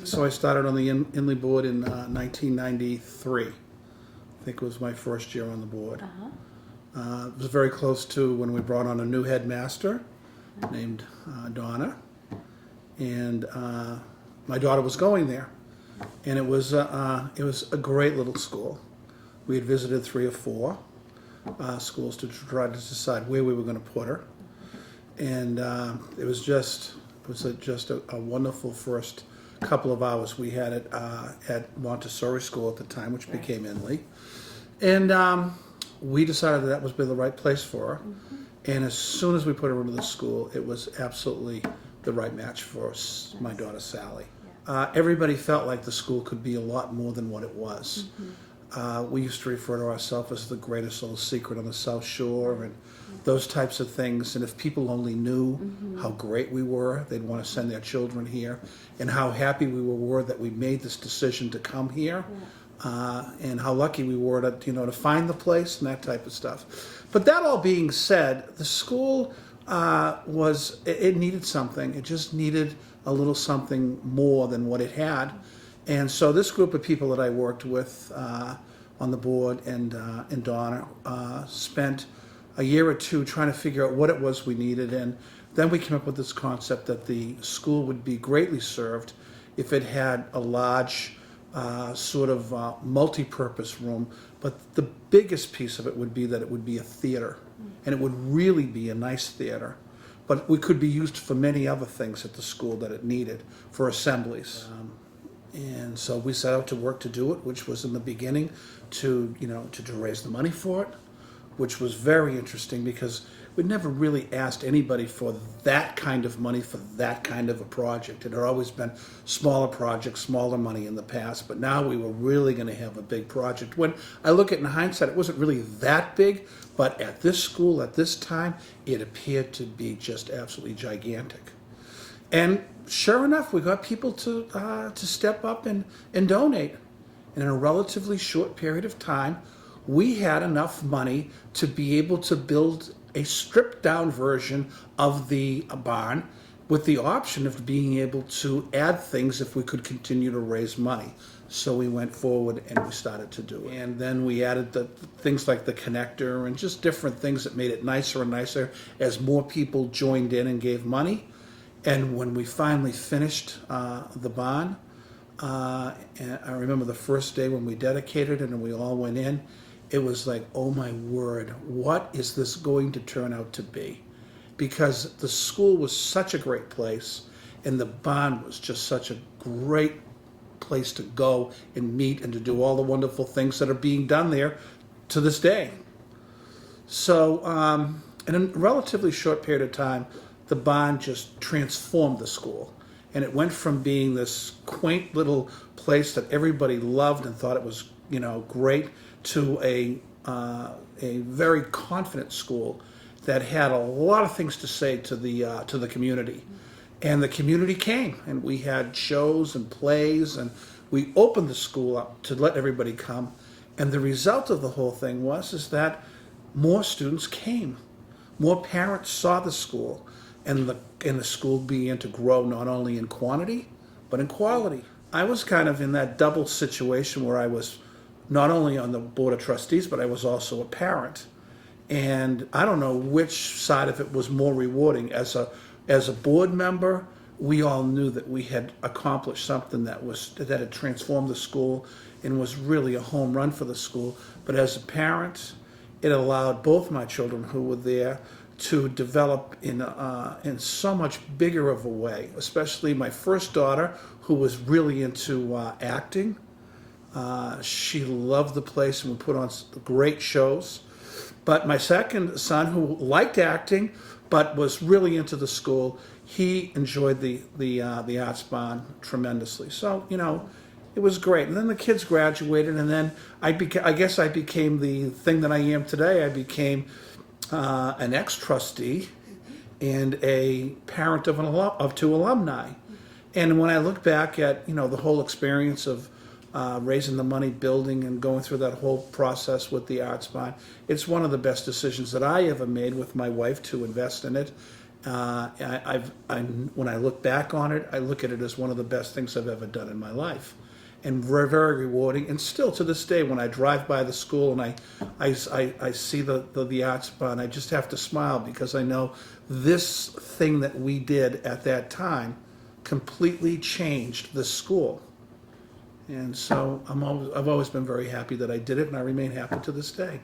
So I started on the Inly board in 1993. I think it was my first year on the board. It was very close to when we brought on a new headmaster named Donna, and my daughter was going there, and it was a great little school. We had visited 3 or 4 schools to try to decide where we were going to put her, and it was just a wonderful first couple of hours we had it at Montessori School at the time, which became Inly, and we decided that was the right place for her. And as soon as we put her into the school, it was absolutely the right match for my daughter Sally. Everybody felt like the school could be a lot more than what it was. We used to refer to ourselves as the greatest little secret on the South Shore and those types of things. And if people only knew how great we were, they'd want to send their children here, and how happy we were that we made this decision to come here, and how lucky we were to find the place and that type of stuff. But that all being said, the school it needed something. It just needed a little something more than what it had. And so this group of people that I worked with on the board and Donna spent a year or 2 trying to figure out what it was we needed. And then we came up with this concept that the school would be greatly served if it had a large sort of multi-purpose room. But the biggest piece of it would be that it would be a theater. And it would really be a nice theater. But we could be used for many other things at the school that it needed, for assemblies. And so we set out to work to do it, which was in the beginning to raise the money for it, which was very interesting because we'd never really asked anybody for that kind of money for that kind of a project. It had always been smaller projects, smaller money in the past, but now we were really going to have a big project. When I look at it in hindsight, it wasn't really that big, but at this school, at this time, it appeared to be just absolutely gigantic. And sure enough, we got people to step up and donate. And in a relatively short period of time, we had enough money to be able to build a stripped down version of the barn with the option of being able to add things if we could continue to raise money. So we went forward and we started to do it. And then we added the things like the connector and just different things that made it nicer and nicer as more people joined in and gave money. And when we finally finished the barn, and I remember the first day when we dedicated it and we all went in, it was like, oh my word, what is this going to turn out to be? Because the school was such a great place and the barn was just such a great place to go and meet and to do all the wonderful things that are being done there to this day. So in a relatively short period of time, the barn just transformed the school. And it went from being this quaint little place that everybody loved and thought it was, great, to a very confident school that had a lot of things to say to the community. And the community came, and we had shows and plays, and we opened the school up to let everybody come. And the result of the whole thing is that more students came. More parents saw the school. And the school began to grow not only in quantity, but in quality. I was kind of in that double situation where I was not only on the Board of Trustees, but I was also a parent. And I don't know which side of it was more rewarding. As a board member, we all knew that we had accomplished something that had transformed the school and was really a home run for the school. But as a parent, it allowed both my children who were there to develop in so much bigger of a way, especially my first daughter, who was really into acting. She loved the place and would put on great shows. But my second son, who liked acting but was really into the school, he enjoyed the arts barn tremendously. So, it was great. And then the kids graduated, and then I guess I became the thing that I am today. I became an ex-trustee and a parent of 2 alumni. And when I look back at the whole experience of raising the money, building, and going through that whole process with the arts barn, it's one of the best decisions that I ever made with my wife to invest in it. When I look back on it, I look at it as one of the best things I've ever done in my life, and very, very rewarding. And still to this day, when I drive by the school and I see the art spot, I just have to smile because I know this thing that we did at that time completely changed the school. And so I've always been very happy that I did it, and I remain happy to this day.